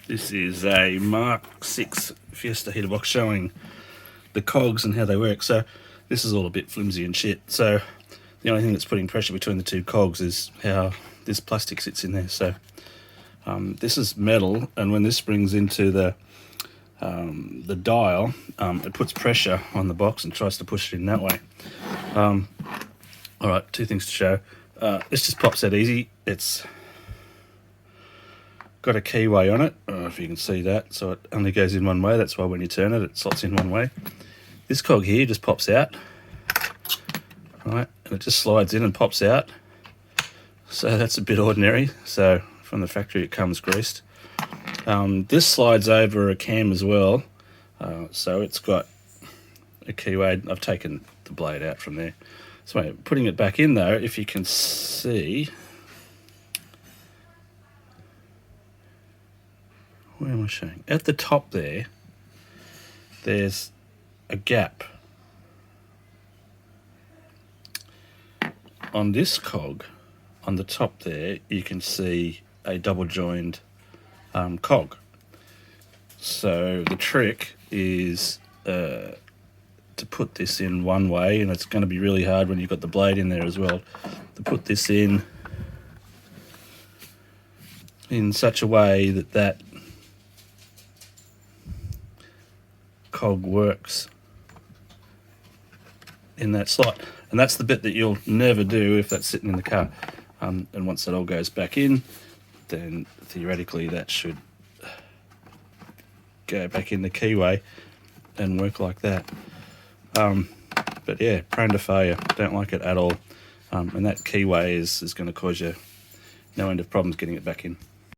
This is a Mark 6 Fiesta heater box showing the cogs and how they work. So this is all a bit flimsy and shit. So the only thing that's putting pressure between the two cogs is how this plastic sits in there. So this is metal, and when this springs into the dial, it puts pressure on the box and tries to push it in that way. Alright, two things to show. This just pops out easy. It's got a keyway on it. I don't know if you can see that. So it only goes in one way. That's why when you turn it, it slots in one way. This cog here just pops out. Right, and it just slides in and pops out. So that's a bit ordinary. So from the factory it comes greased. This slides over a cam as well. So it's got a keyway. I've taken the blade out from there. So putting it back in though, if you can see, where am I showing? At the top there, there's a gap. On this cog, on the top there, you can see a double joined cog. So the trick is to put this in one way, and it's going to be really hard when you've got the blade in there as well, to put this in such a way that that cog works in that slot. And that's the bit that you'll never do if that's sitting in the car. And once that all goes back in, then theoretically that should go back in the keyway and work like that. But yeah, prone to failure. Don't like it at all. And that keyway is going to cause you no end of problems getting it back in.